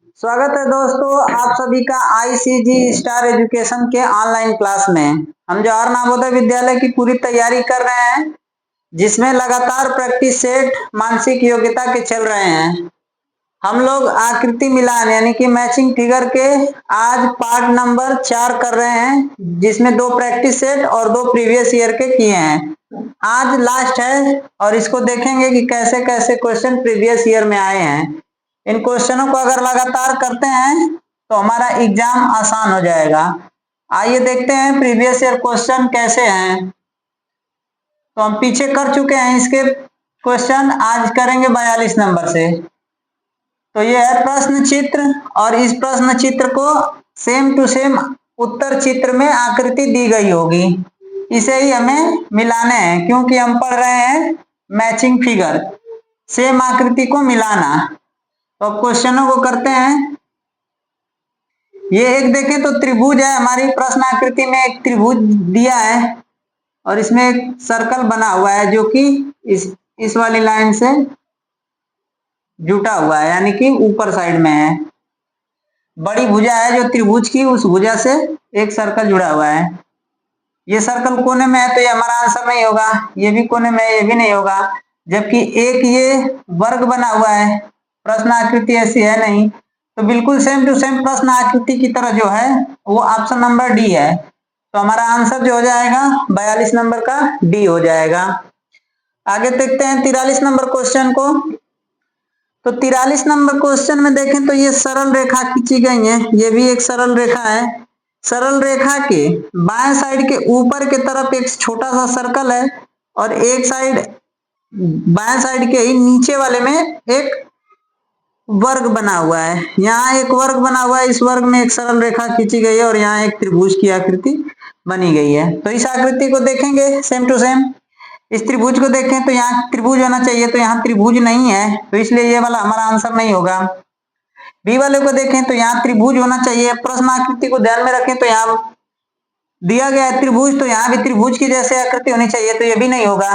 स्वागत है दोस्तों आप सभी का आईसीजी स्टार एजुकेशन के ऑनलाइन क्लास में। हम जवाहर नवोदय विद्यालय की पूरी तैयारी कर रहे हैं, जिसमें लगातार प्रैक्टिस सेट मानसिक योग्यता के चल रहे हैं। हम लोग आकृति मिलान यानी कि मैचिंग फिगर के आज पार्ट नंबर 4 कर रहे हैं, जिसमें 2 प्रैक्टिस सेट और 2 प्रीवियस ईयर के किए हैं। आज लास्ट है और इसको देखेंगे कि कैसे कैसे क्वेश्चन प्रीवियस ईयर में आए हैं। इन क्वेश्चनों को अगर लगातार करते हैं तो हमारा एग्जाम आसान हो जाएगा। आइए देखते हैं प्रीवियस ईयर क्वेश्चन कैसे हैं। तो हम पीछे कर चुके हैं इसके क्वेश्चन, आज करेंगे 42 नंबर से। तो ये है प्रश्न चित्र और इस प्रश्न चित्र को सेम टू सेम उत्तर चित्र में आकृति दी गई होगी, इसे ही हमें मिलाने हैं क्योंकि हम पढ़ रहे हैं मैचिंग फिगर, सेम आकृति को मिलाना। तो अब क्वेश्चनों को करते हैं। ये एक देखें तो त्रिभुज है, हमारी प्रश्न आकृति में एक त्रिभुज दिया है और इसमें एक सर्कल बना हुआ है जो कि इस वाली लाइन से जुटा हुआ है, यानी कि ऊपर साइड में है। बड़ी भुजा है जो त्रिभुज की, उस भुजा से एक सर्कल जुड़ा हुआ है। ये सर्कल कोने में है तो ये हमारा आंसर नहीं होगा, ये भी कोने में है, ये भी नहीं होगा। जबकि एक ये वर्ग बना हुआ है, प्रश्न आकृति ऐसी है नहीं, तो बिल्कुल सेम टू सेम प्रश्न आकृति की तरह जो है वो ऑप्शन नंबर डी है। तो हमारा आंसर जो हो जाएगा 42 नंबर का डी हो जाएगा। आगे देखते हैं 43 नंबर क्वेश्चन को। तो 43 नंबर क्वेश्चन में देखें तो ये सरल रेखा खींची गई है, ये भी एक सरल रेखा है। सरल रेखा के बाएं साइड के ऊपर के तरफ एक छोटा सा सर्कल है और एक साइड बाएं साइड के ही नीचे वाले में एक वर्ग बना हुआ है। यहाँ एक वर्ग बना हुआ है, इस वर्ग में एक सरल रेखा खींची गई है और यहाँ एक त्रिभुज की आकृति बनी गई है। तो इस आकृति को देखेंगे सेम टू सेम। इस त्रिभुज को देखें तो यहाँ त्रिभुज होना चाहिए, तो यहाँ त्रिभुज नहीं है, तो इसलिए ये वाला हमारा आंसर नहीं होगा। बी वाले को देखें तो यहाँ त्रिभुज होना चाहिए। प्रश्न आकृति को ध्यान में रखें तो यहाँ दिया गया है त्रिभुज, तो यहाँ भी त्रिभुज की जैसे आकृति होनी चाहिए, तो ये भी नहीं होगा।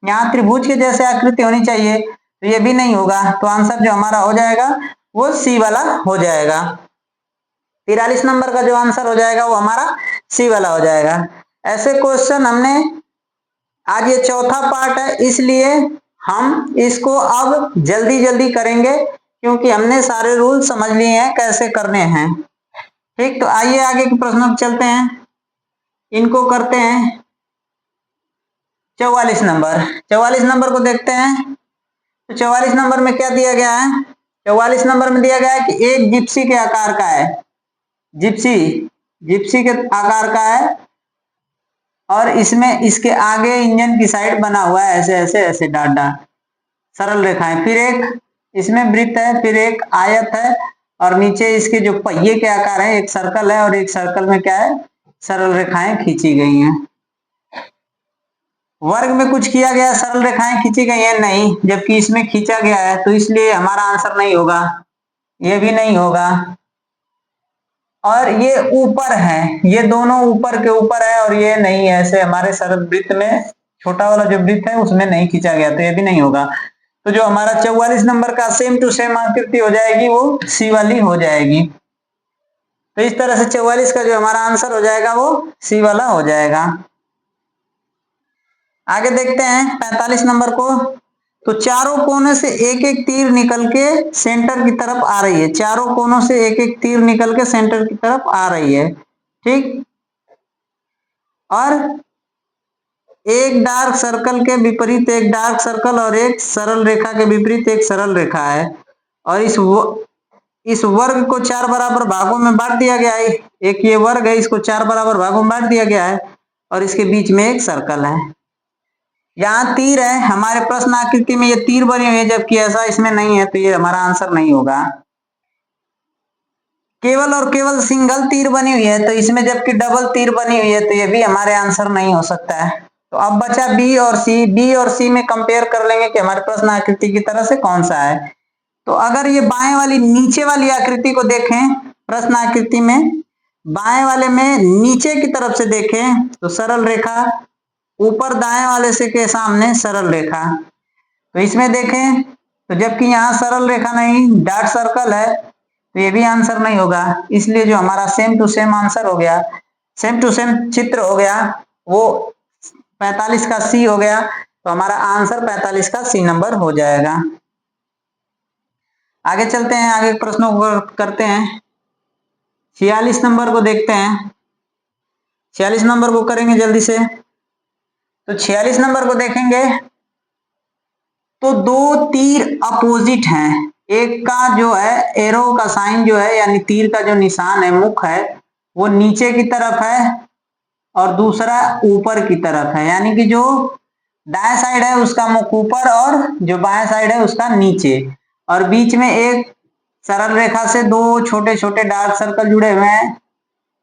यहाँ त्रिभुज के जैसे आकृति होनी चाहिए, तो ये भी नहीं होगा। तो आंसर जो हमारा हो जाएगा वो सी वाला हो जाएगा। 43 नंबर का जो आंसर हो जाएगा वो हमारा सी वाला हो जाएगा। ऐसे क्वेश्चन हमने आज ये चौथा पार्ट है, इसलिए हम इसको अब जल्दी जल्दी करेंगे क्योंकि हमने सारे रूल समझ लिए हैं कैसे करने हैं। ठीक, तो आइए आगे के प्रश्नों पर चलते हैं, इनको करते हैं। 44 नंबर, 44 नंबर को देखते हैं। तो 44 नंबर में क्या दिया गया है? 44 नंबर में दिया गया है कि एक जिप्सी के आकार का है, जिप्सी के आकार का है और इसमें इसके आगे इंजन की साइड बना हुआ है, ऐसे ऐसे ऐसे डाट डाट सरल रेखाएं। फिर एक इसमें वृत्त है, फिर एक आयत है और नीचे इसके जो पहिए के आकार है, एक सर्कल है और एक सर्कल में क्या है, सरल रेखाएं खींची गई हैं। वर्ग में कुछ किया गया, सरल रेखाएं खींची गई है नहीं, जबकि इसमें खींचा गया है, तो इसलिए हमारा आंसर नहीं होगा, ये भी नहीं होगा। और ये ऊपर है, ये दोनों ऊपर के ऊपर है और ये नहीं है, ऐसे हमारे सरल वृत्त में छोटा वाला जो वृत्त है उसमें नहीं खींचा गया, तो ये भी नहीं होगा। तो जो हमारा 44 नंबर का सेम टू सेम आकृति हो जाएगी वो सी वाली हो जाएगी। तो इस तरह से 44 का जो हमारा आंसर हो जाएगा वो सी वाला हो जाएगा। आगे देखते हैं 45 नंबर को। तो चारों कोने से एक एक तीर निकल के सेंटर की तरफ आ रही है, चारों कोनों से एक एक तीर निकल के सेंटर की तरफ आ रही है। ठीक, और एक डार्क सर्कल के विपरीत एक डार्क सर्कल और एक सरल रेखा के विपरीत एक सरल रेखा है और इस वर्ग को 4 बराबर भागों में बांट दिया गया है। एक ये वर्ग है, इसको 4 बराबर भागों में बांट दिया गया है और इसके बीच में एक सर्कल है। यहाँ तीर है, हमारे प्रश्न आकृति में ये तीर बनी हुई है, जबकि ऐसा इसमें नहीं है, तो ये हमारा आंसर नहीं होगा। केवल और केवल सिंगल तीर बनी हुई है, तो इसमें जबकि डबल तीर बनी हुई है, तो ये भी हमारे आंसर नहीं हो सकता है। तो अब बचा बी और सी। बी और सी में कंपेयर कर लेंगे कि हमारे प्रश्न आकृति की तरह से कौन सा है। तो अगर ये बाएं वाली नीचे वाली आकृति को देखें, प्रश्न आकृति में बाएं वाले में नीचे की तरफ से देखें तो सरल रेखा, ऊपर दाएं वाले से के सामने सरल रेखा। तो इसमें देखें तो जबकि यहाँ सरल रेखा नहीं, डॉट सर्कल है, तो ये भी आंसर नहीं होगा। इसलिए जो हमारा सेम टू सेम आंसर हो गया, सेम टू सेम चित्र हो गया, वो 45 का सी हो गया। तो हमारा आंसर 45 का सी नंबर हो जाएगा। आगे चलते हैं, आगे प्रश्नों को करते हैं। 46 नंबर को देखते हैं। 46 नंबर को करेंगे जल्दी से। तो 46 नंबर को देखेंगे तो दो तीर अपोजिट हैं। एक का जो है एरो का साइन जो है, यानी तीर का जो निशान है, मुख है, वो नीचे की तरफ है और दूसरा ऊपर की तरफ है। यानी कि जो दाएं साइड है उसका मुख ऊपर और जो बाएं साइड है उसका नीचे। और बीच में एक सरल रेखा से दो छोटे छोटे डार्क सर्कल जुड़े हुए हैं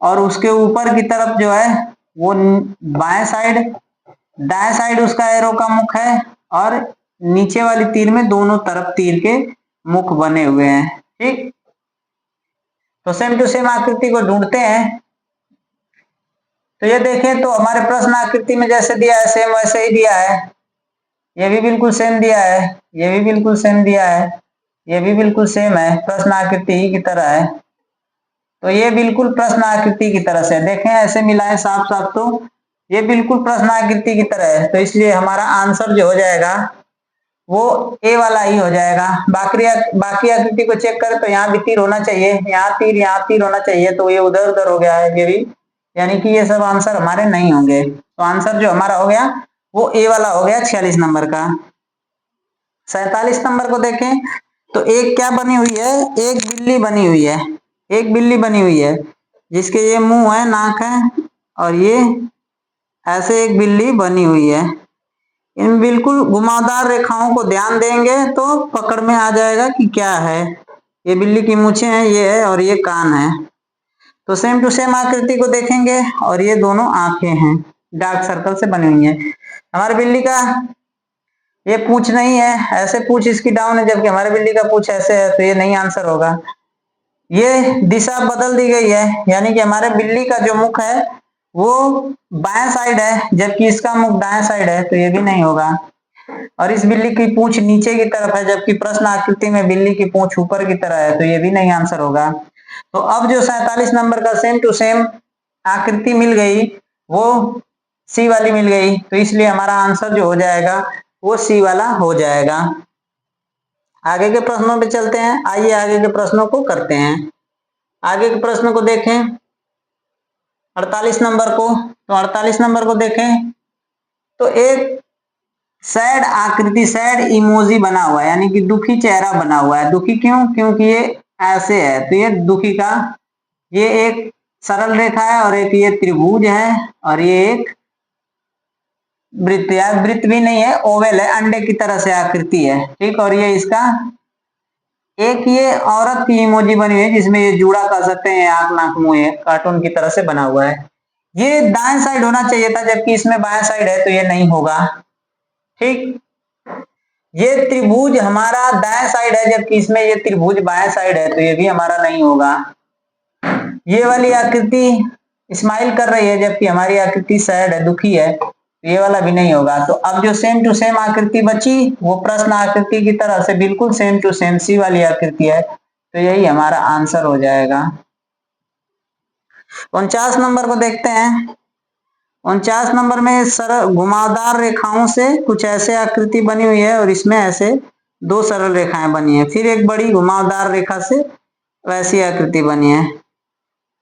और उसके ऊपर की तरफ जो है वो बाएं साइड, दाएं साइड उसका एरो का मुख है और नीचे वाली तीर में दोनों तरफ तीर के मुख बने हुए हैं। ठीक, तो सेम टू सेम आकृति को ढूंढते हैं। तो ये देखें तो हमारे प्रश्न आकृति में जैसे दिया है सेम वैसे ही दिया है। ये भी बिल्कुल सेम दिया है, ये भी बिल्कुल सेम दिया है, ये भी बिल्कुल सेम है, प्रश्न आकृति ही की तरह है। तो ये बिल्कुल प्रश्न आकृति की तरह से देखें, ऐसे मिलाएं साफ साफ तो ये बिल्कुल प्रश्न आकृति की तरह है। तो इसलिए हमारा आंसर जो हो जाएगा वो ए वाला ही हो जाएगा। बाकी आकृति को चेक करें तो यहाँ भी तीर होना चाहिए, यहाँ तीर होना चाहिए, तो ये उधर उधर हो गया है ये भी, यानी कि ये सब आंसर हमारे नहीं होंगे। तो आंसर जो हमारा हो गया वो ए वाला हो गया 46 नंबर का। 47 नंबर को देखें तो एक क्या बनी हुई है, एक बिल्ली बनी हुई है। एक बिल्ली बनी हुई है जिसके ये मुंह है, नाक है और ये ऐसे एक बिल्ली बनी हुई है। इन बिल्कुल घुमावदार रेखाओं को ध्यान देंगे तो पकड़ में आ जाएगा कि क्या है। ये बिल्ली की मूछें हैं, ये है और ये कान है। तो सेम टू सेम आकृति को देखेंगे और ये दोनों आंखें हैं, डार्क सर्कल से बनी हुई है। हमारी बिल्ली का ये पूंछ नहीं है, ऐसे पूंछ इसकी डाउन है, जबकि हमारे बिल्ली का पूंछ ऐसे है, तो ये नहीं आंसर होगा। ये दिशा बदल दी गई है, यानी कि हमारे बिल्ली का जो मुख है वो बाएं साइड है जबकि इसका मुख दाएं साइड है, तो ये भी नहीं होगा। और इस बिल्ली की पूंछ नीचे की तरफ है जबकि प्रश्न आकृति में बिल्ली की पूंछ ऊपर की तरह है, तो ये भी नहीं आंसर होगा। तो अब जो 47 नंबर का सेम टू सेम आकृति मिल गई वो सी वाली मिल गई, तो इसलिए हमारा आंसर जो हो जाएगा वो सी वाला हो जाएगा। आगे के प्रश्नों पे चलते हैं, आइए आगे के प्रश्नों को करते हैं। आगे के प्रश्न को देखें 48 नंबर को। तो 48 नंबर को देखें तो एक सैड आकृति, सैड इमोजी बना हुआ है, यानी कि दुखी चेहरा बना हुआ है। दुखी क्यों? क्योंकि ये ऐसे है, तो ये दुखी का ये एक सरल रेखा है और एक ये त्रिभुज है और ये एक वृत्त, या वृत्त भी नहीं है, ओवल है, अंडे की तरह से आकृति है। ठीक, और ये इसका एक ये औरत की इमोजी बनी हुई है जिसमें ये जूड़ा कर सकते हैं, आंख नाक मुंह है, कार्टून की तरह से बना हुआ है। ये दाएं साइड होना चाहिए था जबकि इसमें बाएं साइड है, तो ये नहीं होगा। ठीक, ये त्रिभुज हमारा दाएं साइड है जबकि इसमें ये त्रिभुज बाएं साइड है, तो ये भी हमारा नहीं होगा। ये वाली आकृति स्माइल कर रही है जबकि हमारी आकृति सैड है, दुखी है, तो ये वाला भी नहीं होगा। तो अब जो सेम टू सेम आकृति बची वो प्रश्न आकृति की तरह से बिल्कुल सेम टू सेम सी वाली आकृति है, तो यही हमारा आंसर हो जाएगा। 49 नंबर को देखते हैं। 49 नंबर में सरल घुमावदार रेखाओं से कुछ ऐसे आकृति बनी हुई है और इसमें ऐसे दो सरल रेखाएं बनी है, फिर एक बड़ी घुमावदार रेखा से वैसी आकृति बनी है।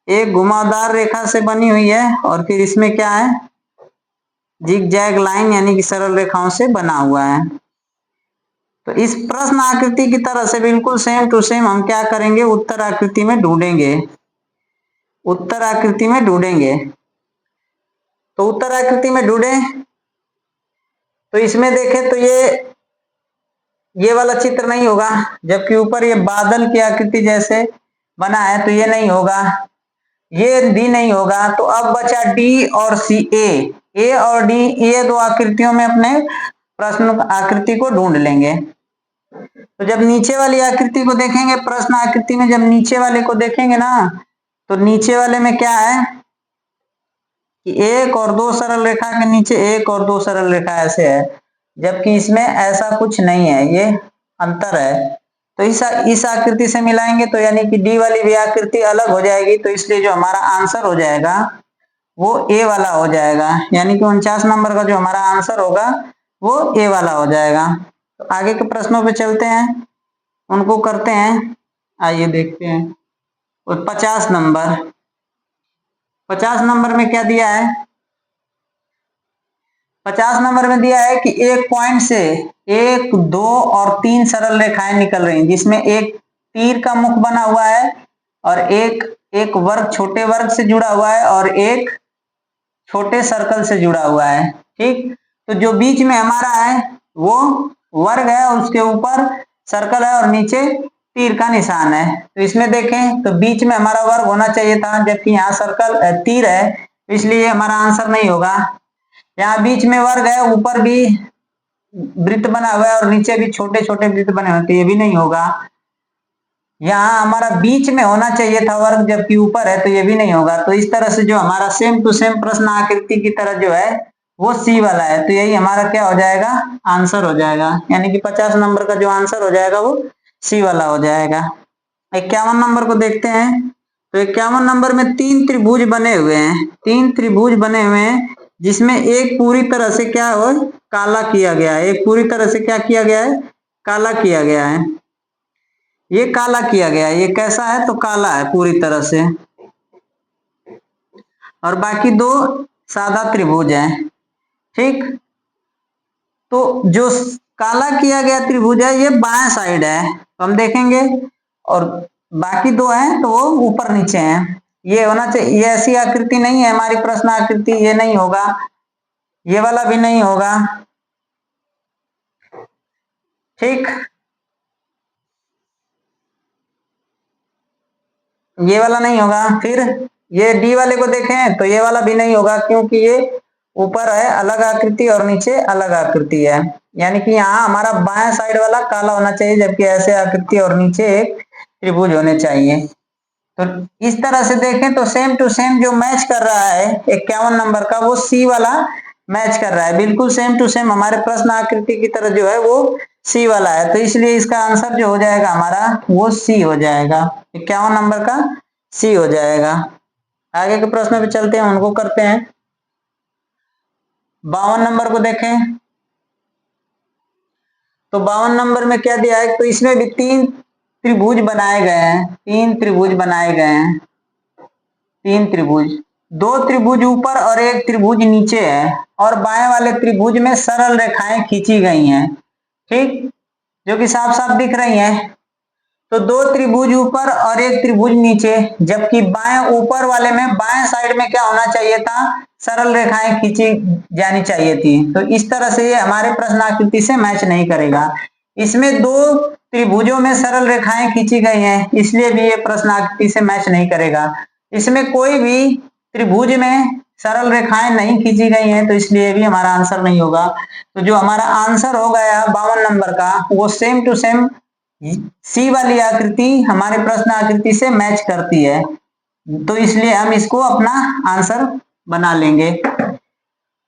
एक घुमावदार रेखा से बनी हुई है और फिर इसमें क्या है, जिगजैग लाइन यानी कि सरल रेखाओं से बना हुआ है। तो इस प्रश्न आकृति की तरह से बिल्कुल सेम टू सेम हम क्या करेंगे, उत्तर आकृति में ढूंढेंगे। उत्तर आकृति में ढूंढेंगे, तो उत्तर आकृति में ढूंढे तो इसमें देखें तो ये वाला चित्र नहीं होगा, जबकि ऊपर ये बादल की आकृति जैसे बना है, तो ये नहीं होगा, ये भी नहीं होगा। तो अब बचा डी और सी। ए और डी, ये दो आकृतियों में अपने प्रश्न आकृति को ढूंढ लेंगे। तो जब नीचे वाली आकृति को देखेंगे, प्रश्न आकृति में जब नीचे वाले को देखेंगे ना, तो नीचे वाले में क्या है कि एक और दो सरल रेखा के नीचे एक और दो सरल रेखा ऐसे है, जबकि इसमें ऐसा कुछ नहीं है, ये अंतर है। तो इस आकृति से मिलाएंगे तो यानी कि डी वाली भी आकृति अलग हो जाएगी, तो इसलिए जो हमारा आंसर हो जाएगा वो ए वाला हो जाएगा, यानी कि 49 नंबर का जो हमारा आंसर होगा वो ए वाला हो जाएगा। तो आगे के प्रश्नों पे चलते हैं, उनको करते हैं। आइए देखते हैं। और 50 नंबर में क्या दिया है? 50 नंबर में दिया है कि एक पॉइंट से 1, 2 और 3 सरल रेखाएं निकल रही हैं, जिसमें एक तीर का मुख बना हुआ है और एक वर्ग छोटे वर्ग से जुड़ा हुआ है और एक छोटे सर्कल से जुड़ा हुआ है। ठीक, तो जो बीच में हमारा है वो वर्ग है और उसके ऊपर सर्कल है और नीचे तीर का निशान है। तो इसमें देखें तो बीच में हमारा वर्ग होना चाहिए था, जबकि यहाँ सर्कल तीर है, इसलिए हमारा आंसर नहीं होगा। यहाँ बीच में वर्ग है, ऊपर भी वृत्त बना हुआ है और नीचे भी छोटे छोटे वृत्त बने हुए, तो ये भी नहीं होगा। यहाँ हमारा बीच में होना चाहिए था वर्ग, जबकि ऊपर है, तो ये भी नहीं होगा। तो इस तरह से जो हमारा सेम टू सेम प्रश्न आकृति की तरह जो है वो सी वाला है, तो यही हमारा क्या हो जाएगा? आंसर हो जाएगा, यानी कि 50 नंबर का जो आंसर हो जाएगा वो सी वाला हो जाएगा। 51 नंबर को देखते हैं। तो 51 नंबर में 3 त्रिभुज बने हुए हैं, 3 त्रिभुज बने हुए हैं, जिसमें एक पूरी तरह से क्या हो, काला किया गया है। एक पूरी तरह से क्या किया गया है? काला किया गया है। ये काला किया गया है, ये कैसा है? तो काला है पूरी तरह से, और बाकी 2 सादा त्रिभुज हैं। ठीक, तो जो काला किया गया त्रिभुज है ये बाएं साइड है, तो हम देखेंगे, और बाकी 2 हैं तो वो ऊपर नीचे हैं। ये होना चाहिए, ये ऐसी आकृति नहीं है हमारी प्रश्न आकृति, ये नहीं होगा, ये वाला भी नहीं होगा। ठीक, ये वाला नहीं होगा। फिर ये डी वाले को देखें तो ये वाला भी नहीं होगा, क्योंकि ये ऊपर है अलग आकृति और नीचे अलग आकृति है, यानी कि यहाँ हमारा बाएं साइड वाला काला होना चाहिए, जबकि ऐसे आकृति और नीचे एक त्रिभुज होने चाहिए। तो इस तरह से देखें तो सेम टू सेम जो मैच कर रहा है 51 नंबर का, वो सी वाला मैच कर रहा है, बिल्कुल सेम टू सेम हमारे प्रश्न आकृति की तरह जो है वो सी वाला है। तो इसलिए इसका आंसर जो हो जाएगा हमारा वो सी हो जाएगा, 51 नंबर का सी हो जाएगा। आगे के प्रश्न पे चलते हैं, उनको करते हैं। 52 नंबर को देखें। तो 52 नंबर में क्या दिया है? तो इसमें भी 3 त्रिभुज बनाए गए हैं, 3 त्रिभुज बनाए गए हैं, 3 त्रिभुज, 2 त्रिभुज ऊपर और 1 त्रिभुज नीचे है, और बाएं वाले त्रिभुज में सरल रेखाएं खींची गई हैं। ठीक, जो कि साफ साफ दिख रही हैं। तो 2 त्रिभुज ऊपर और 1 त्रिभुज नीचे, जबकि बाएं ऊपर वाले में बाएं साइड में क्या होना चाहिए था? सरल रेखाएं खींची जानी चाहिए थी। तो इस तरह से ये हमारे प्रश्न आकृति से मैच नहीं करेगा। इसमें 2 त्रिभुजों में सरल रेखाएं खींची गई हैं, इसलिए भी ये प्रश्न आकृति से मैच नहीं करेगा। इसमें कोई भी त्रिभुज में सरल रेखाएं नहीं खींची गई हैं, तो इसलिए भी हमारा आंसर नहीं होगा। तो जो हमारा आंसर हो गया 52 नंबर का, वो सेम टू सेम सी वाली आकृति हमारे प्रश्न आकृति से मैच करती है, तो इसलिए हम इसको अपना आंसर बना लेंगे।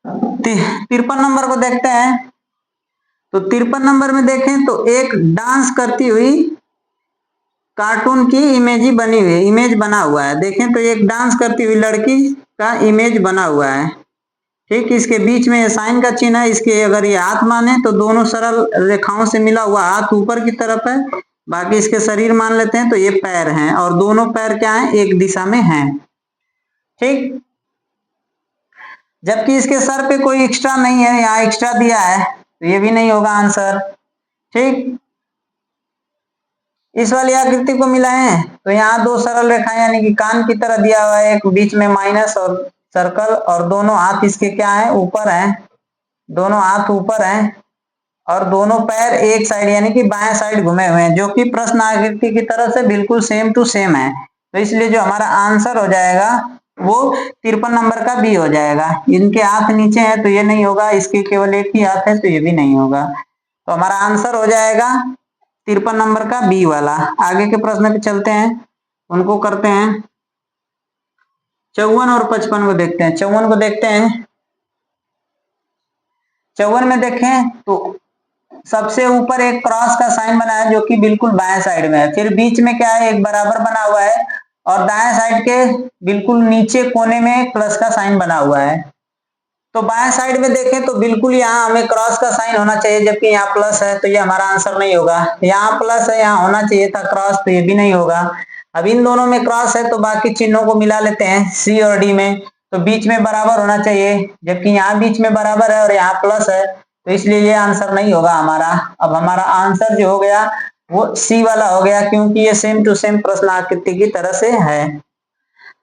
53 नंबर को देखते हैं। तो 53 नंबर में देखें तो एक डांस करती हुई कार्टून की इमेज बना हुआ है। देखें तो एक डांस करती हुई लड़की का इमेज बना हुआ है। ठीक, इसके बीच में साइन का चिन्ह है। इसके अगर ये हाथ माने तो दोनों सरल रेखाओं से मिला हुआ हाथ ऊपर की तरफ है, बाकी इसके शरीर मान लेते हैं तो ये पैर हैं, और दोनों पैर क्या हैं? एक दिशा में हैं। ठीक, जबकि इसके सर पे कोई एक्स्ट्रा नहीं है, यहाँ एक्स्ट्रा दिया है, तो ये भी नहीं होगा आंसर। ठीक, इस वाली आकृति को मिलाएं तो यहाँ 2 सरल रेखाएं यानी कि कान की तरह दिया हुआ है, एक बीच में माइनस और सर्कल, और दोनों हाथ इसके क्या है? ऊपर हैं, दोनों हाथ ऊपर हैं, और दोनों पैर एक साइड यानी कि बाएं साइड घुमे हुए हैं, जो कि प्रश्न आकृति की तरह से बिल्कुल सेम टू सेम है। तो इसलिए जो हमारा आंसर हो जाएगा वो 53 नंबर का बी हो जाएगा। इनके हाथ नीचे हैं तो ये नहीं होगा, इसके केवल एक ही हाथ है तो ये भी नहीं होगा। तो हमारा आंसर हो जाएगा 53 नंबर का बी वाला। आगे के प्रश्न पे चलते हैं, उनको करते हैं। 54 और 55 को देखते हैं। 54 को देखते हैं। 54 में देखें तो सबसे ऊपर एक क्रॉस का साइन बना है जो कि बिल्कुल बाएं साइड में है। फिर बीच में क्या है, एक बराबर बना हुआ है और दाएं साइड के बिल्कुल नीचे कोने में एक प्लस का साइन बना हुआ है। तो बाएं साइड में देखें तो बिल्कुल यहाँ हमें क्रॉस का साइन होना चाहिए, जबकि यहाँ प्लस है, तो ये हमारा आंसर नहीं होगा। यहाँ प्लस है, यहाँ होना चाहिए था क्रॉस, तो ये भी नहीं होगा। अब इन दोनों में क्रॉस है तो बाकी चिन्हों को मिला लेते हैं सी और डी में, तो बीच में बराबर होना चाहिए, जबकि यहाँ बीच में बराबर है और यहाँ प्लस है, तो इसलिए ये आंसर नहीं होगा हमारा। अब हमारा आंसर जो हो गया वो सी वाला हो गया, क्योंकि ये सेम टू सेम प्रश्न आकृति की तरह से है।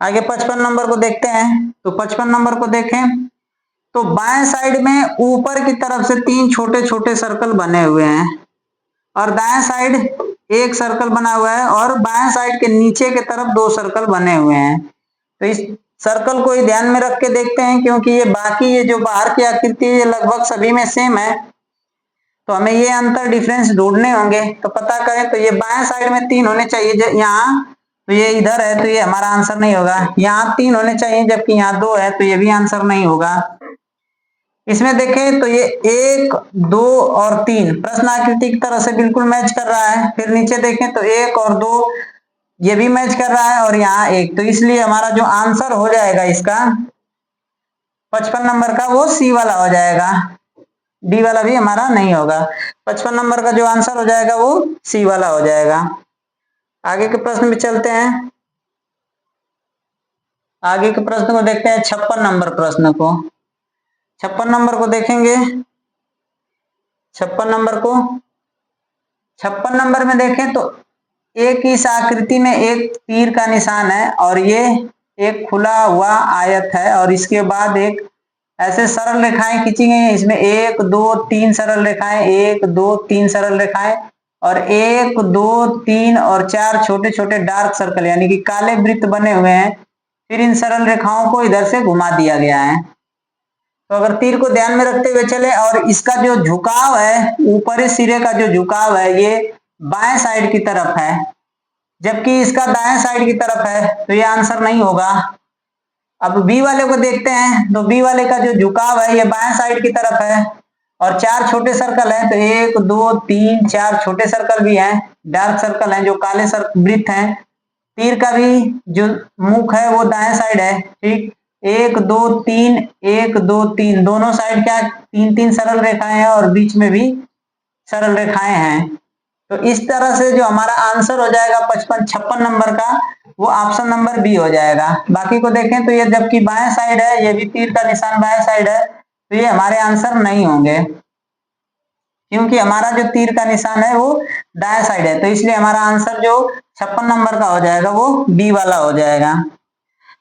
आगे 55 नंबर को देखते हैं। तो 55 नंबर को देखें तो बाएं साइड में ऊपर की तरफ से 3 छोटे छोटे सर्कल बने हुए हैं और दाएं साइड एक सर्कल बना हुआ है और बाएं साइड के नीचे की तरफ 2 सर्कल बने हुए हैं। तो इस सर्कल को ही ध्यान में रख के देखते हैं, क्योंकि ये बाकी ये जो बाहर की आकृति है ये लगभग सभी में सेम है, तो हमें ये अंतर डिफरेंस ढूंढने होंगे। तो पता करें तो ये बाएं साइड में 3 होने चाहिए यहाँ, तो ये इधर है, तो ये हमारा आंसर नहीं होगा। यहाँ 3 होने चाहिए जबकि यहाँ 2 है, तो ये भी आंसर नहीं होगा। इसमें देखें तो ये 1, 2 और 3 प्रश्न आकृति की तरह से बिल्कुल मैच कर रहा है। फिर नीचे देखें तो 1 और 2 ये भी मैच कर रहा है और यहाँ 1, तो इसलिए हमारा जो आंसर हो जाएगा इसका 55 नंबर का वो सी वाला हो जाएगा, डी वाला भी हमारा नहीं होगा। 55 नंबर का जो आंसर हो जाएगा वो सी वाला हो जाएगा। आगे के प्रश्न में चलते हैं। आगे के प्रश्न को देखते हैं 56 नंबर प्रश्न को। 56 नंबर को देखेंगे। 56 नंबर को 56 नंबर में देखें तो एक इस आकृति में एक तीर का निशान है और ये एक खुला हुआ आयत है और इसके बाद एक ऐसे सरल रेखाएं खींची गई हैं। इसमें 1, 2, 3 सरल रेखाएं, 1, 2, 3 सरल रेखाएं और 1, 2, 3 और 4 छोटे छोटे डार्क सर्कल यानी कि काले वृत्त बने हुए हैं। फिर इन सरल रेखाओं को इधर से घुमा दिया गया है। तो अगर तीर को ध्यान में रखते हुए चले और इसका जो झुकाव है, ऊपरी सिरे का जो झुकाव है ये बाएं साइड की तरफ है, जबकि इसका दाएं साइड की तरफ है, तो ये आंसर नहीं होगा। अब बी वाले को देखते हैं तो बी वाले का जो झुकाव है ये बाएं साइड की तरफ है और 4 छोटे सर्कल हैं, तो 1, 2, 3, 4 छोटे सर्कल भी हैं, डार्क सर्कल हैं जो काले वृत्त हैं। तीर का भी जो मुख है वो दाएं साइड है, ठीक। 1, 2, 3, 1, 2, 3 दोनों साइड क्या 3-3 सरल रेखाएं हैं और बीच में भी सरल रेखाएं हैं। तो इस तरह से जो हमारा आंसर हो जाएगा 56 नंबर का वो ऑप्शन नंबर बी हो जाएगा। बाकी को देखें तो ये जबकि बाएं साइड है, ये भी तीर का निशान बाएं साइड है, तो ये हमारे आंसर नहीं होंगे, क्योंकि हमारा जो तीर का निशान है वो दाएं साइड है, तो इसलिए हमारा आंसर जो 56 नंबर का हो जाएगा वो बी वाला हो जाएगा।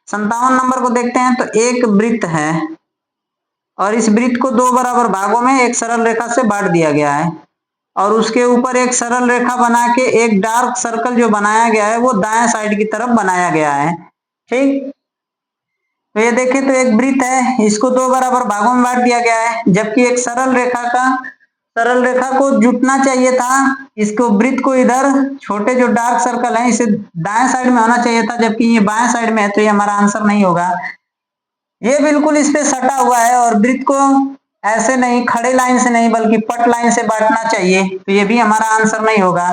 57 नंबर को देखते हैं तो एक वृत्त है और इस वृत्त को 2 बराबर भागों में एक सरल रेखा से बांट दिया गया है और उसके ऊपर एक सरल रेखा बना के एक डार्क सर्कल जो बनाया गया है वो दाएं साइड की तरफ बनाया गया है, ठीक। तो ये देखें तो एक वृत्त है, इसको 2 बराबर भागों में बांट दिया गया है, जबकि एक सरल रेखा को जुटना चाहिए था, इसको वृत्त को इधर छोटे जो डार्क सर्कल है इसे दाएं साइड में होना चाहिए था, जबकि ये बाएं साइड में है, तो ये हमारा आंसर नहीं होगा। ये बिल्कुल इस पे सटा हुआ है और वृत्त को ऐसे नहीं खड़े लाइन से नहीं बल्कि पट लाइन से बांटना चाहिए, तो ये भी हमारा आंसर नहीं होगा।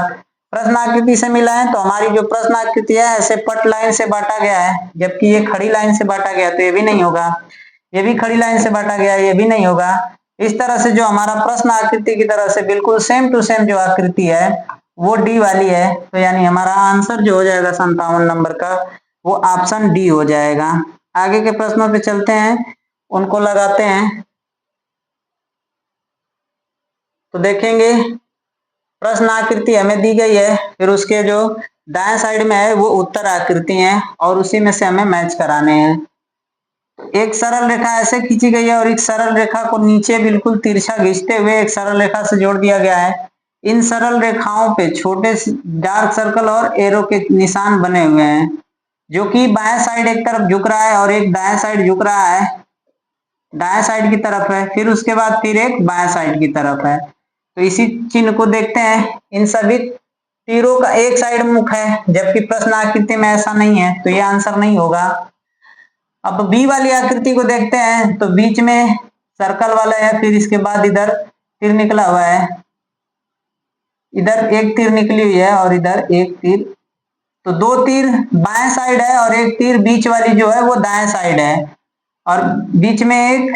प्रश्न आकृति से मिला है तो हमारी जो प्रश्न आकृति है ऐसे पट लाइन से बांटा गया है, जबकि ये खड़ी लाइन से बांटा गया, तो ये भी नहीं होगा। ये भी खड़ी लाइन से बांटा गया, ये भी नहीं होगा। इस तरह से जो हमारा प्रश्न आकृति की तरह से बिल्कुल सेम टू सेम जो आकृति है वो डी वाली है, तो यानी हमारा आंसर जो हो जाएगा 57 नंबर का वो ऑप्शन डी हो जाएगा। आगे के प्रश्नों पे चलते हैं, उनको लगाते हैं। तो देखेंगे प्रश्न आकृति हमें दी गई है, फिर उसके जो दाएं साइड में है वो उत्तर आकृति है और उसी में से हमें मैच कराने हैं। एक सरल रेखा ऐसे खींची गई है और एक सरल रेखा को नीचे बिल्कुल तिरछा खींचते हुए एक सरल रेखा से जोड़ दिया गया है। इन सरल रेखाओं पे छोटे डार्क सर्कल और एरो के निशान बने हुए हैं, जो कि बाएं साइड एक तरफ झुक रहा है और एक दाएं साइड झुक रहा है, दाएं साइड की तरफ है, फिर उसके बाद फिर एक बाएं साइड की तरफ है। तो इसी चिन्ह को देखते हैं, इन सभी तीरों का एक साइड मुख है, जबकि प्रश्न आकृति में ऐसा नहीं है, तो ये आंसर नहीं होगा। अब बी वाली आकृति को देखते हैं तो बीच में सर्कल वाला है, फिर इसके बाद इधर तीर निकला हुआ है, इधर एक तीर निकली हुई है और इधर एक तीर, तो दो तीर बाएं साइड है और एक तीर बीच वाली जो है वो दाएं साइड है, और बीच में एक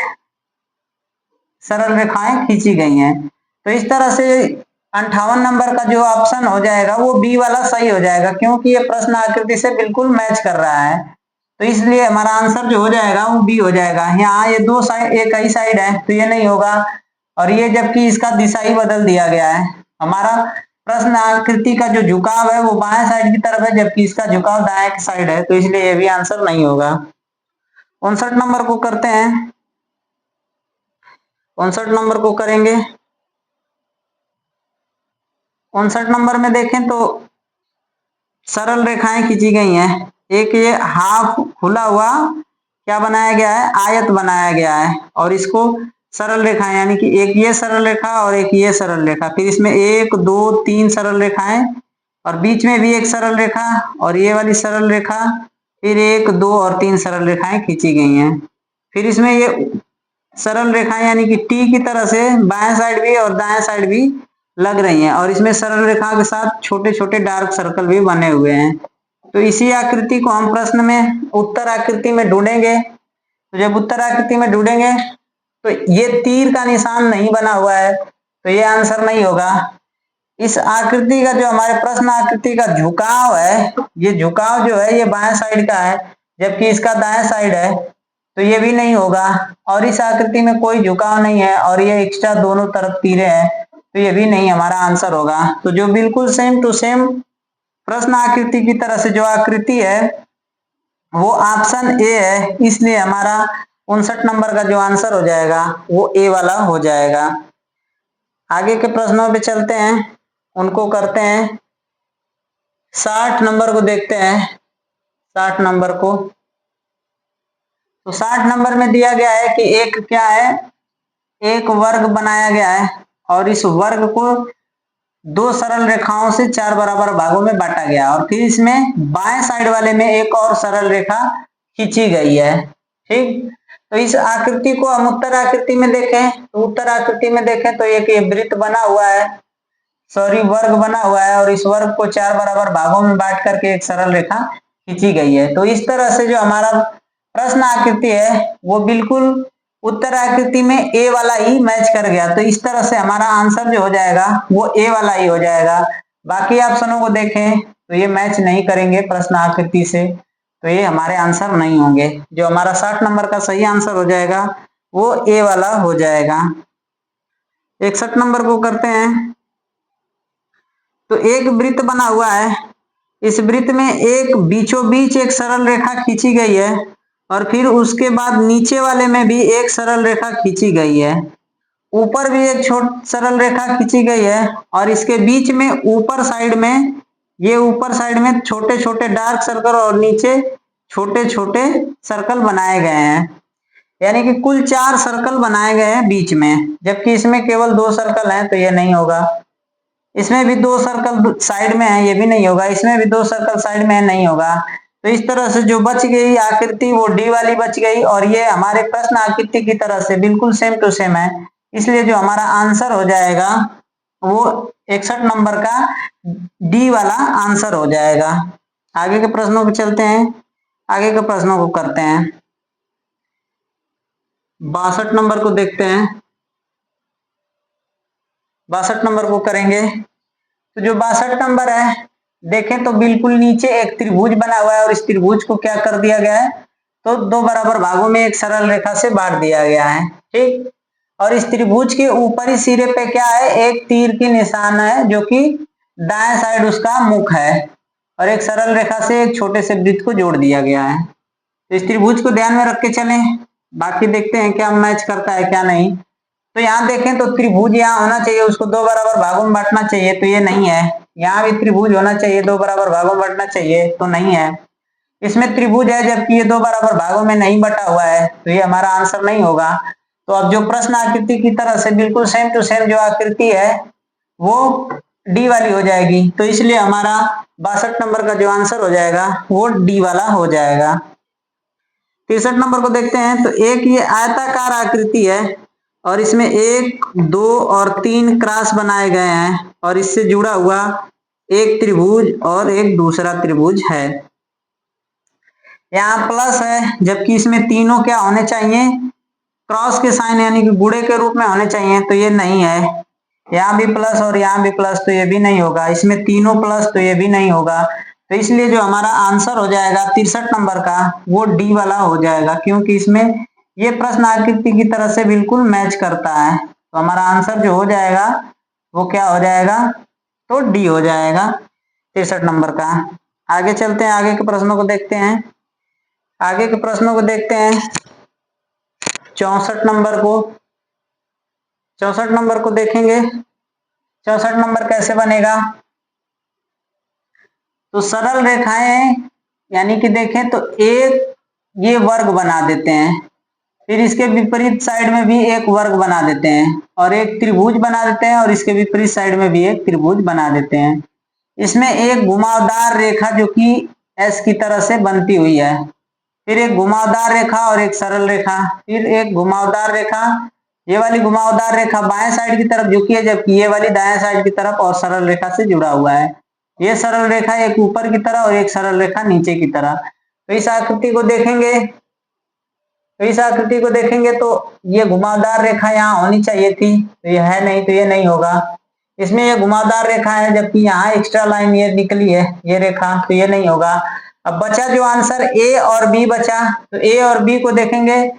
सरल रेखाएं खींची गई हैं। तो इस तरह से 58 नंबर का जो ऑप्शन हो जाएगा वो बी वाला सही हो जाएगा, क्योंकि ये प्रश्न आकृति से बिल्कुल मैच कर रहा है। तो इसलिए हमारा आंसर जो हो जाएगा वो बी हो जाएगा। यहाँ ये दो साइड, एक ही साइड है तो ये नहीं होगा, और ये जबकि इसका दिशा ही बदल दिया गया है। हमारा प्रश्न आकृति का जो झुकाव है वो बाएं साइड की तरफ है, जबकि इसका झुकाव दाएं की साइड है, तो इसलिए ये भी आंसर नहीं होगा। 59 नंबर को करते हैं। 59 नंबर को करेंगे। 59 नंबर में देखें तो सरल रेखाएं खींची गई हैं। एक ये हाफ खुला हुआ क्या बनाया गया है, आयत बनाया गया है, और इसको सरल रेखाएं, यानी कि एक ये सरल रेखा और एक ये सरल रेखा, फिर इसमें 1 2 3 सरल रेखाएं, और बीच में भी एक सरल रेखा और ये वाली सरल रेखा, फिर 1 2 और 3 सरल रेखाएं खींची गई हैं। फिर इसमें ये सरल रेखाएं यानी कि टी की तरह से बाएं साइड भी और दाएं साइड भी लग रही हैं, और इसमें सरल रेखा के साथ छोटे छोटे डार्क सर्कल भी बने हुए हैं। तो इसी आकृति को हम प्रश्न में उत्तर आकृति में ढूंढेंगे। तो जब उत्तर आकृति में ढूंढेंगे तो ये तीर का निशान नहीं बना हुआ है, तो ये आंसर नहीं होगा। इस आकृति का जो हमारे प्रश्न आकृति का झुकाव है, ये झुकाव जो है ये बाएं साइड का है, जबकि इसका दाएं साइड है, तो ये भी नहीं होगा। और इस आकृति में कोई झुकाव नहीं है और ये एक्स्ट्रा दोनों तरफ तीरे हैं, तो ये भी नहीं हमारा आंसर होगा। तो जो बिल्कुल सेम टू सेम प्रश्न आकृति की तरह से जो आकृति है वो ऑप्शन ए है, इसलिए हमारा 59 नंबर का जो आंसर हो जाएगा वो ए वाला हो जाएगा। आगे के प्रश्नों पे चलते हैं, उनको करते हैं। 60 नंबर को देखते हैं। 60 नंबर को, तो 60 नंबर में दिया गया है कि एक क्या है, एक वर्ग बनाया गया है और इस वर्ग को दो सरल रेखाओं से 4 बराबर भागों में बांटा गया, और फिर इसमें बाएं साइड वाले में एक और सरल रेखा खींची गई है। ठीक, तो इस आकृति को हम उत्तर आकृति में देखें, तो उत्तर आकृति में देखें तो एक ये वृत्त बना हुआ है, सॉरी वर्ग बना हुआ है, और इस वर्ग को 4 बराबर भागों में बांट करके एक सरल रेखा खींची गई है। तो इस तरह से जो हमारा प्रश्न आकृति है वो बिल्कुल उत्तर आकृति में ए वाला ही मैच कर गया, तो इस तरह से हमारा आंसर जो हो जाएगा वो ए वाला ही हो जाएगा। बाकी ऑप्शनों को देखें तो ये मैच नहीं करेंगे प्रश्न आकृति से, तो ये हमारे आंसर नहीं होंगे। जो हमारा 60 नंबर का सही आंसर हो जाएगा वो ए वाला हो जाएगा। 61 नंबर को करते हैं। तो एक वृत्त बना हुआ है, इस वृत्त में एक बीचों बीच एक सरल रेखा खींची गई है, और फिर उसके बाद नीचे वाले में भी एक सरल रेखा खींची गई है, ऊपर भी एक सरल रेखा खींची गई है, और इसके बीच में ऊपर साइड में ये ऊपर साइड में छोटे छोटे डार्क सर्कल और नीचे छोटे छोटे सर्कल बनाए गए हैं, यानी कि कुल 4 सर्कल बनाए गए हैं बीच में, जबकि इसमें केवल 2 सर्कल हैं, तो ये नहीं होगा। इसमें भी 2 सर्कल साइड में है, ये भी नहीं होगा। इसमें भी 2 सर्कल साइड में है, नहीं होगा। तो इस तरह से जो बच गई आकृति वो डी वाली बच गई, और ये हमारे प्रश्न आकृति की तरह से बिल्कुल सेम टू सेम है, इसलिए जो हमारा आंसर हो जाएगा वो 61 नंबर का डी वाला आंसर हो जाएगा। आगे के प्रश्नों पे चलते हैं, आगे के प्रश्नों को करते हैं। 62 नंबर को देखते हैं। 62 नंबर को करेंगे। तो जो 62 नंबर है देखें तो बिल्कुल नीचे एक त्रिभुज बना हुआ है, और इस त्रिभुज को क्या कर दिया गया है, तो 2 बराबर भागों में एक सरल रेखा से बांट दिया गया है। ठीक, और इस त्रिभुज के ऊपरी सिरे पे क्या है, एक तीर की निशान है जो कि दाएं साइड उसका मुख है, और एक सरल रेखा से एक छोटे से वृत्त को जोड़ दिया गया है। तो इस त्रिभुज को ध्यान में रख के चलें, बाकी देखते हैं क्या मैच करता है क्या नहीं। तो यहाँ देखें तो त्रिभुज यहाँ होना चाहिए, उसको 2 बराबर भागों में बांटना चाहिए, तो ये नहीं है। यहाँ भी त्रिभुज होना चाहिए, 2 बराबर भागों में बांटना चाहिए, तो नहीं है। इसमें त्रिभुज है जबकि ये 2 बराबर भागों में नहीं बटा हुआ है, तो ये हमारा आंसर नहीं होगा। तो अब जो प्रश्न आकृति की तरह से बिल्कुल सेम टू सेम जो आकृति है वो डी वाली हो जाएगी, तो इसलिए हमारा 62 नंबर का जो आंसर हो जाएगा वो डी वाला हो जाएगा। 63 नंबर को देखते हैं। तो एक ये आयताकार आकृति है और इसमें 1 2 और 3 क्रॉस बनाए गए हैं, और इससे जुड़ा हुआ एक त्रिभुज और एक दूसरा त्रिभुज है। यहाँ प्लस है, जबकि इसमें तीनों क्या होने चाहिए, क्रॉस के साइन यानी कि गुणे के रूप में होने चाहिए, तो ये नहीं है। यहाँ भी प्लस और यहाँ भी प्लस, तो ये भी नहीं होगा। इसमें तीनों प्लस, तो ये भी नहीं होगा। तो इसलिए जो हमारा आंसर हो जाएगा 63 नंबर का, वो डी वाला हो जाएगा, क्योंकि इसमें ये प्रश्न आकृति की तरह से बिल्कुल मैच करता है। तो हमारा आंसर जो हो जाएगा वो क्या हो जाएगा, तो डी हो जाएगा 63 नंबर का। आगे चलते हैं, आगे के प्रश्नों को देखते हैं। आगे के प्रश्नों को देखते हैं 64 नंबर को। 64 नंबर को देखेंगे। 64 नंबर कैसे बनेगा, तो सरल रेखाएं यानी कि देखें तो एक ये वर्ग बना देते हैं, फिर इसके विपरीत साइड में भी एक वर्ग बना देते हैं, और एक त्रिभुज बना देते हैं, और इसके विपरीत साइड में भी एक त्रिभुज बना देते हैं। इसमें एक घुमावदार रेखा जो कि एस की तरह से बनती हुई है, फिर एक घुमावदार रेखा और एक सरल रेखा, फिर एक घुमावदार रेखा। ये वाली घुमावदार रेखा बाएं साइड की तरफ झुकी है, जबकि ये वाली दाएं साइड की तरफ और सरल रेखा से जुड़ा हुआ है। ये सरल रेखा एक ऊपर की तरह और एक सरल रेखा नीचे की तरह। तो इस आकृति को देखेंगे, तो ये घुमावदार रेखा यहाँ होनी चाहिए थी, तो ये है नहीं, तो ये नहीं होगा। इसमें ये घुमावदार रेखा है, जबकि यहाँ एक्स्ट्रा लाइन ये निकली है, ये रेखा, तो ये नहीं होगा। अब बचा जो आंसर ए और बी बचा, तो ए और बी को देखेंगे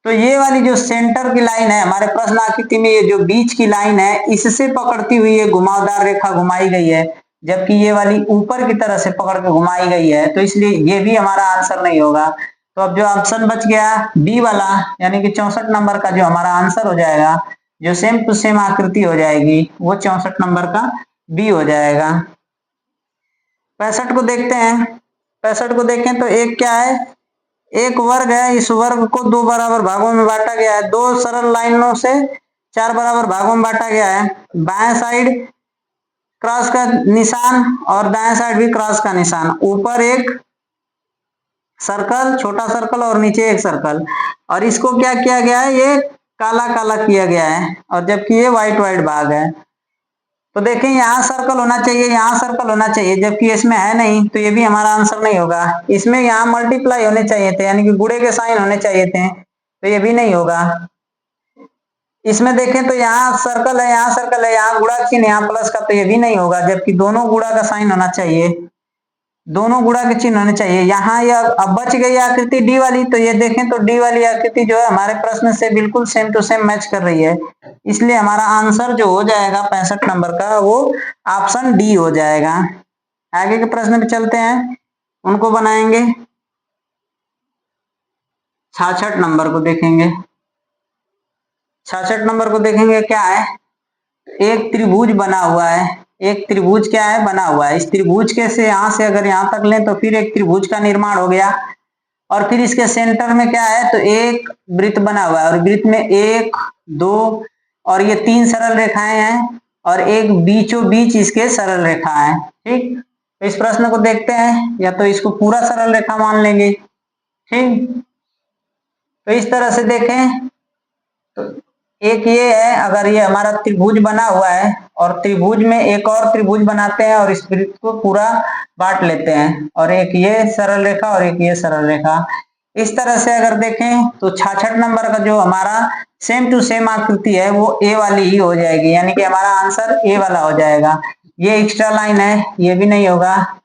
तो ये वाली जो सेंटर की लाइन है हमारे प्रश्न आकृति में, ये जो बीच की लाइन है, इससे पकड़ती हुई ये घुमावदार रेखा घुमाई गई है, जबकि ये वाली ऊपर की तरह से पकड़ के घुमाई गई है, तो इसलिए ये भी हमारा आंसर नहीं होगा। तो अब जो ऑप्शन बच गया बी वाला, यानी कि 64 नंबर का जो हमारा आंसर हो जाएगा, जो सेम टू सेम आकृति हो जाएगी, वो 64 नंबर का बी हो जाएगा। 65 को देखते हैं। 65 को देखें तो एक क्या है, एक वर्ग है, इस वर्ग को दो बराबर भागों में बांटा गया है, दो सरल लाइनों से चार बराबर भागों में बांटा गया है। बाएं साइड क्रॉस का निशान और दाएं साइड भी क्रॉस का निशान, ऊपर एक सर्कल, छोटा सर्कल, और नीचे एक सर्कल, और इसको क्या किया गया है, ये काला काला किया गया है, और जबकि ये व्हाइट व्हाइट भाग है। तो देखें यहाँ सर्कल होना चाहिए, यहाँ सर्कल होना चाहिए, जबकि इसमें है नहीं, तो ये भी हमारा आंसर नहीं होगा। इसमें यहाँ मल्टीप्लाई होने चाहिए थे, यानी कि गुणे के साइन होने चाहिए थे, तो ये भी नहीं होगा। इसमें देखें तो यहाँ सर्कल है, यहाँ सर्कल है, यहाँ गुणा चिन्ह, यहाँ प्लस का, तो ये भी नहीं होगा, जबकि दोनों गुणा का साइन होना चाहिए, दोनों गुणा के चिन्ह होने चाहिए। यहाँ यह अब बच गई आकृति डी वाली, तो ये देखें तो डी वाली आकृति जो है हमारे प्रश्न से बिल्कुल सेम टू सेम मैच कर रही है, इसलिए हमारा आंसर जो हो जाएगा 65 नंबर का, वो ऑप्शन डी हो जाएगा। आगे के प्रश्न पे चलते हैं, उनको बनाएंगे। 66 नंबर को देखेंगे। 66 नंबर को देखेंगे, क्या है, एक त्रिभुज बना हुआ है, एक त्रिभुज क्या है, बना हुआ है। इस त्रिभुज के से यहां से अगर यहां तक लें तो फिर एक त्रिभुज का निर्माण हो गया, और फिर इसके सेंटर में क्या है, तो एक वृत्त बना हुआ है, और वृत्त में एक, दो और ये तीन सरल रेखाएं हैं, और एक बीचों बीच इसके सरल रेखा है। ठीक, तो इस प्रश्न को देखते हैं, या तो इसको पूरा सरल रेखा मान लेंगे। ठीक, तो इस तरह से देखें तो एक ये है, अगर ये हमारा त्रिभुज बना हुआ है और त्रिभुज में एक और त्रिभुज बनाते हैं और इस वृत्त को पूरा बांट लेते हैं, और एक ये सरल रेखा और एक ये सरल रेखा, इस तरह से अगर देखें तो 66 नंबर का जो हमारा सेम टू सेम आकृति है वो ए वाली ही हो जाएगी, यानी कि हमारा आंसर ए वाला हो जाएगा। ये एक्स्ट्रा लाइन है, ये भी नहीं होगा,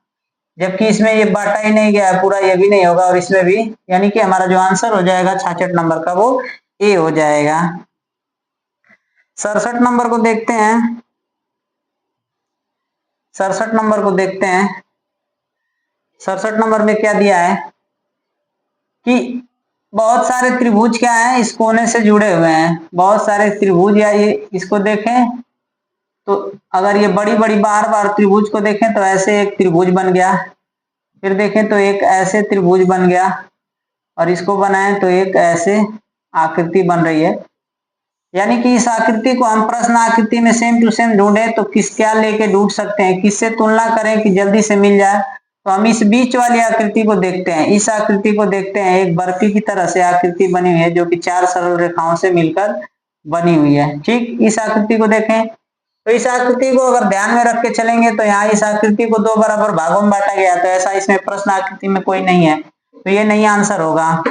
जबकि इसमें ये बांटा ही नहीं गया है पूरा, ये भी नहीं होगा, और इसमें भी, यानी कि हमारा जो आंसर हो जाएगा 66 नंबर का, वो ए हो जाएगा। 67 नंबर को देखते हैं। 67 नंबर को देखते हैं। 67 नंबर में क्या दिया है कि बहुत सारे त्रिभुज क्या है, इस कोने से जुड़े हुए हैं, बहुत सारे त्रिभुज, या ये इसको देखें तो अगर ये बड़ी बड़ी बार बार त्रिभुज को देखें तो ऐसे एक त्रिभुज बन गया, फिर देखें तो एक ऐसे त्रिभुज बन गया, और इसको बनाएं तो एक ऐसे आकृति बन रही है, यानी कि इस आकृति को हम प्रश्न आकृति में सेम टू सेम ढूंढे तो किस क्या लेके ढूंढ सकते हैं, किससे तुलना करें कि जल्दी से मिल जाए, तो हम इस बीच वाली आकृति को देखते हैं। इस आकृति को देखते हैं, एक बर्फी की तरह से आकृति बनी हुई है जो कि चार सरल रेखाओं से मिलकर बनी हुई है। ठीक, इस आकृति को देखें, तो इस आकृति को अगर ध्यान में रख के चलेंगे तो यहाँ इस आकृति को 2 बराबर भागों में बांटा गया, तो ऐसा इसमें प्रश्न आकृति में कोई नहीं है, तो ये नहीं आंसर होगा।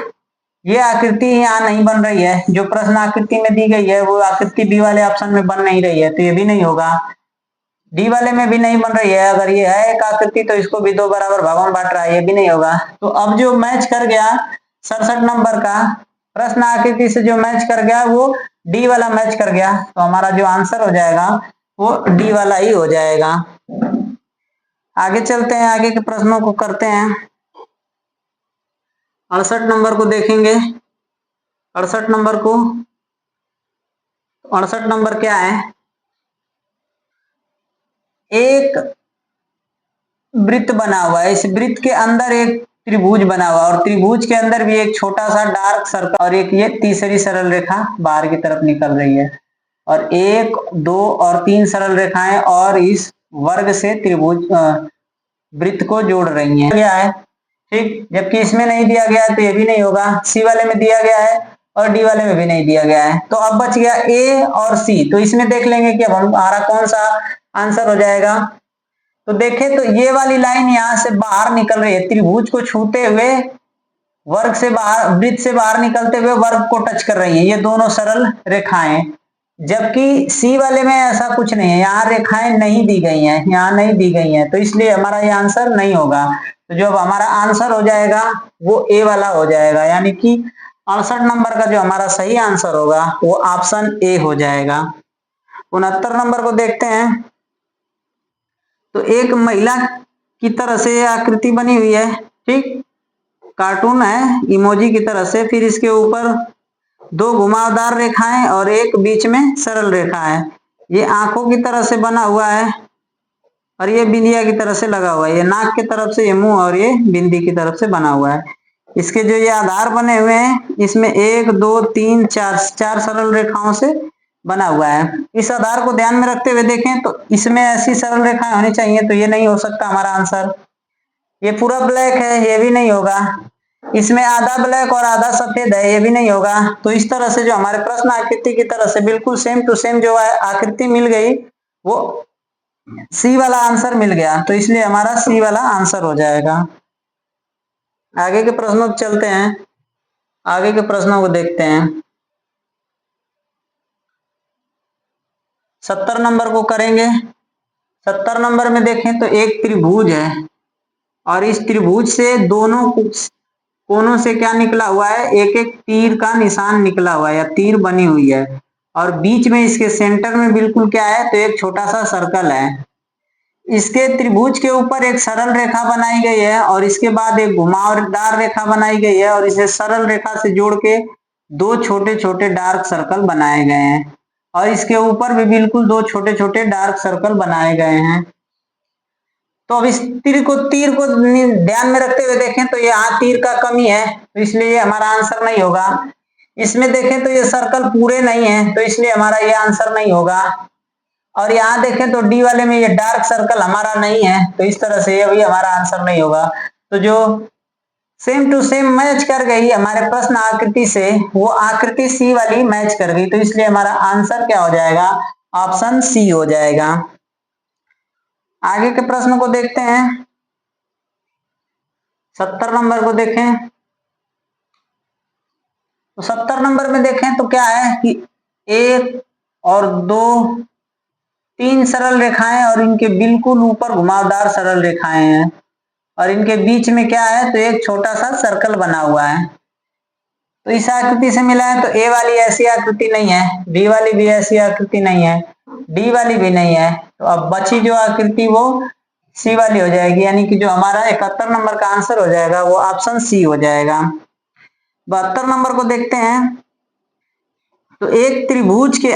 ये आकृति यहाँ नहीं बन रही है, जो प्रश्न आकृति में दी गई है वो आकृति बी वाले ऑप्शन में बन नहीं रही है, तो ये भी नहीं होगा। डी वाले में भी नहीं बन रही है, अगर ये है एक आकृति तो इसको भी 2 बराबर भागों में बांट रहा है, ये भी नहीं होगा। तो अब जो मैच कर गया 67 नंबर का प्रश्न आकृति से जो मैच कर गया वो डी वाला मैच कर गया, तो हमारा जो आंसर हो जाएगा वो डी वाला ही हो जाएगा। आगे चलते हैं, आगे के प्रश्नों को करते हैं। 68 नंबर को देखेंगे। 68 नंबर को 68 नंबर क्या है, एक वृत्त बना हुआ है, इस वृत्त के अंदर एक त्रिभुज बना हुआ और त्रिभुज के अंदर भी एक छोटा सा डार्क सर्कल और एक ये तीसरी सरल रेखा बाहर की तरफ निकल रही है, और 1, 2 और 3 सरल रेखाएं और इस वर्ग से त्रिभुज वृत्त को जोड़ रही हैं। क्या है ठीक, जबकि इसमें नहीं दिया गया है तो ये भी नहीं होगा। सी वाले में दिया गया है और डी वाले में भी नहीं दिया गया है, तो अब बच गया ए और सी। तो इसमें देख लेंगे कि अब हमारा कौन सा आंसर हो जाएगा। तो देखें तो ये वाली लाइन यहाँ से बाहर निकल रही है, त्रिभुज को छूते हुए वर्ग से बाहर, वृत्त से बाहर निकलते हुए वर्ग को टच कर रही है ये दोनों सरल रेखाएं, जबकि सी वाले में ऐसा कुछ नहीं है, यहाँ रेखाएं नहीं दी गई हैं, यहाँ नहीं दी गई हैं, तो इसलिए हमारा ये आंसर नहीं होगा। तो जो अब हमारा आंसर हो जाएगा वो ए वाला हो जाएगा, यानी कि 68 नंबर का जो हमारा सही आंसर होगा वो ऑप्शन ए हो जाएगा। 69 नंबर को देखते हैं। तो एक महिला की तरह से आकृति बनी हुई है, ठीक, कार्टून है इमोजी की तरह से, फिर इसके ऊपर 2 घुमावदार रेखाएं और एक बीच में सरल रेखा है। ये आंखों की तरह से बना हुआ है और ये बिंदिया की तरह से लगा हुआ है, ये नाक की तरफ से ये मुंह और ये बिंदी की तरफ से बना हुआ है। इसके जो ये आधार बने हुए हैं इसमें 1, 2, 3, 4 सरल रेखाओं से बना हुआ है। इस आधार को ध्यान में रखते हुए देखें तो इसमें ऐसी सरल रेखाएं होनी चाहिए, तो ये नहीं हो सकता हमारा आंसर। ये पूरा ब्लैक है, ये भी नहीं होगा। इसमें आधा ब्लैक और आधा सफेद है, ये भी नहीं होगा। तो इस तरह से जो हमारे प्रश्न आकृति की तरह से बिल्कुल सेम टू सेम जो है आकृति मिल गई वो सी वाला आंसर मिल गया, तो इसलिए हमारा सी वाला आंसर हो जाएगा। आगे के प्रश्नों को चलते हैं, आगे के प्रश्नों को देखते हैं। 70 नंबर को करेंगे। 70 नंबर में देखें तो एक त्रिभुज है और इस त्रिभुज से दोनों कोनों से क्या निकला हुआ है, एक एक तीर का निशान निकला हुआ है या तीर बनी हुई है, और बीच में इसके सेंटर में बिल्कुल क्या है, तो एक छोटा सा सर्कल है। इसके त्रिभुज के ऊपर एक सरल रेखा बनाई गई है और इसके बाद एक घुमावदार रेखा बनाई गई है और इसे सरल रेखा से जोड़ के 2 छोटे छोटे डार्क सर्कल बनाए गए हैं, और इसके ऊपर भी बिल्कुल 2 छोटे छोटे डार्क सर्कल बनाए गए हैं। तो अब इस तीर को ध्यान में रखते हुए देखें तो यहाँ तीर का कमी है, तो इसलिए हमारा आंसर नहीं होगा। इसमें देखें तो ये सर्कल पूरे नहीं है, तो इसलिए हमारा ये आंसर नहीं होगा। और यहाँ देखें तो डी वाले में ये डार्क सर्कल हमारा नहीं है, तो इस तरह से ये भी हमारा आंसर नहीं होगा। तो जो सेम टू सेम मैच कर गई हमारे प्रश्न आकृति से, वो आकृति सी वाली मैच कर गई, तो इसलिए हमारा आंसर क्या हो जाएगा, ऑप्शन सी हो जाएगा। आगे के प्रश्न को देखते हैं। 70 नंबर को देखें तो 70 नंबर में देखें तो क्या है कि 1 और 2 3 सरल रेखाएं और इनके बिल्कुल ऊपर घुमावदार सरल रेखाएं हैं, और इनके बीच में क्या है, तो एक छोटा सा सर्कल बना हुआ है। तो इस आकृति से मिला है, तो ए वाली ऐसी आकृति नहीं है, बी वाली भी ऐसी आकृति नहीं है, डी वाली भी नहीं है। तो अब बची जो आकृति वो सी वाली हो जाएगी, यानी कि जो हमारा 71 नंबर का आंसर हो जाएगा वो ऑप्शन सी हो जाएगा। 72 नंबर को देखते हैं। तो एक त्रिभुज के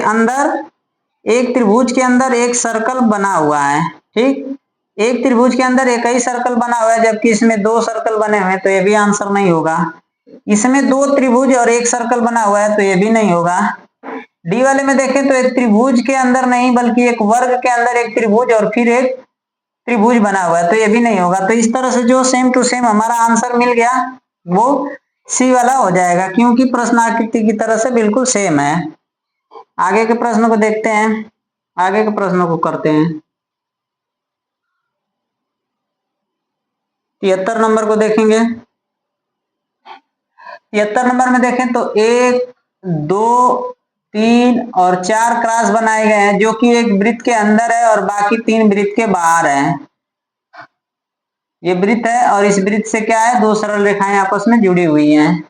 अंदर एक सर्कल बना हुआ है, ठीक, एक त्रिभुज के अंदर एक ही सर्कल बना हुआ है, जबकि इसमें 2 सर्कल बने हुए हैं, तो ये भी आंसर नहीं होगा। इसमें 2 त्रिभुज और एक सर्कल बना हुआ है, तो ये भी नहीं होगा। डी वाले में देखें तो एक त्रिभुज के अंदर नहीं बल्कि एक वर्ग के अंदर एक त्रिभुज और फिर एक त्रिभुज बना हुआ है, तो ये भी नहीं होगा। तो इस तरह से जो सेम टू सेम हमारा आंसर मिल गया वो सी वाला हो जाएगा, क्योंकि प्रश्न आकृति की तरह से बिल्कुल सेम है। आगे के प्रश्न को देखते हैं। आगे के प्रश्नों को करते हैं। 73 नंबर को देखेंगे। 73 नंबर में देखें तो 1, 2, 3 और 4 क्रॉस बनाए गए हैं जो कि एक वृत्त के अंदर है और बाकी 3 वृत्त के बाहर है। ये वृत्त है और इस वृत्त से क्या है, 2 सरल रेखाएं आपस में जुड़ी हुई हैं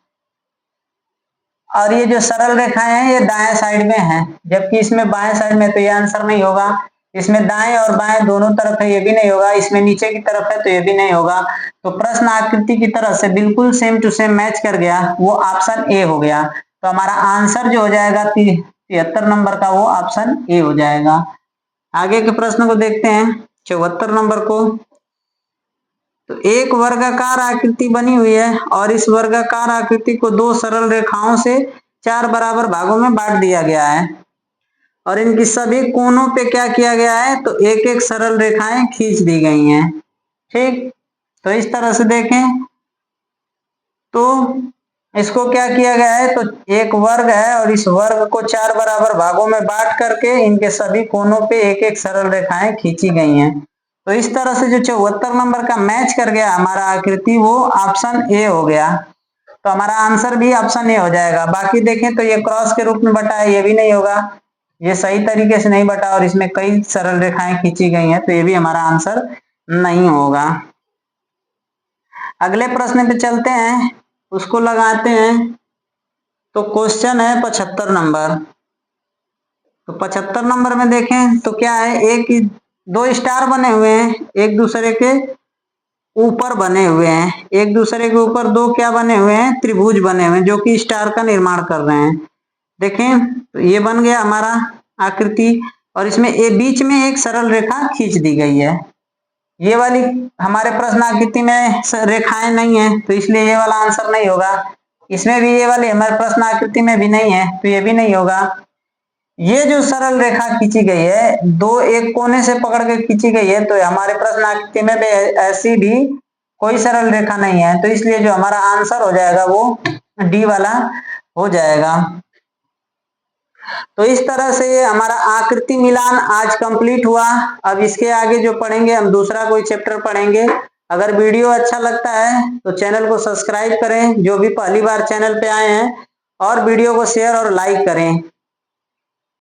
और ये जो सरल रेखाएं हैं ये दाएं साइड में है, जबकि इसमें बाएं साइड में, तो ये आंसर नहीं होगा। इसमें दाएं और बाएं दोनों तरफ है, ये भी नहीं होगा। इसमें नीचे की तरफ है तो ये भी नहीं होगा। तो प्रश्न आकृति की तरह से बिल्कुल सेम टू सेम मैच कर गया, वो ऑप्शन ए हो गया। तो हमारा आंसर जो हो जाएगा 73 नंबर का, वो ऑप्शन ए हो जाएगा। आगे के प्रश्न को देखते हैं 74 नंबर को। तो एक वर्गाकार आकृति बनी हुई है और इस वर्गाकार आकृति को 2 सरल रेखाओं से 4 बराबर भागों में बांट दिया गया है और इनकी सभी कोनों पे क्या किया गया है, तो एक एक सरल रेखाएं खींच दी गई हैं। ठीक, तो इस तरह से देखें तो इसको क्या किया गया है, तो एक वर्ग है और इस वर्ग को 4 बराबर भागों में बांट करके इनके सभी कोनों पे एक एक सरल रेखाएं खींची गई हैं। तो इस तरह से जो 74 नंबर का मैच कर गया हमारा आकृति, वो ऑप्शन ए हो गया। तो हमारा आंसर भी ऑप्शन ए हो जाएगा। बाकी देखें तो ये क्रॉस के रूप में बटा है, ये भी नहीं होगा, ये सही तरीके से नहीं बटा और इसमें कई सरल रेखाएं खींची गई हैं, तो ये भी हमारा आंसर नहीं होगा। अगले प्रश्न पे चलते हैं, उसको लगाते हैं। तो क्वेश्चन है 75 नंबर। तो 75 नंबर में देखें तो क्या है, एक 2 स्टार बने हुए हैं, एक दूसरे के ऊपर बने हुए हैं, एक दूसरे के ऊपर 2 क्या बने हुए हैं, त्रिभुज बने हुए हैं जो कि स्टार का निर्माण कर रहे हैं। देखें तो ये बन गया हमारा आकृति और इसमें बीच में एक सरल रेखा खींच दी गई है। ये वाली हमारे प्रश्न आकृति में रेखाएं नहीं है, तो इसलिए ये वाला आंसर नहीं होगा। इसमें भी ये वाली हमारे प्रश्न आकृति में भी नहीं है, तो ये भी नहीं होगा। ये जो सरल रेखा खींची गई है, 2 एक कोने से पकड़ के खींची गई है, तो हमारे प्रश्न आकृति में भी ऐसी भी कोई सरल रेखा नहीं है, तो इसलिए जो हमारा आंसर हो जाएगा वो डी वाला हो जाएगा। तो इस तरह से ये हमारा आकृति मिलान आज कंप्लीट हुआ। अब इसके आगे जो पढ़ेंगे, हम दूसरा कोई चैप्टर पढ़ेंगे। अगर वीडियो अच्छा लगता है तो चैनल को सब्सक्राइब करें, जो भी पहली बार चैनल पे आए हैं, और वीडियो को शेयर और लाइक करें।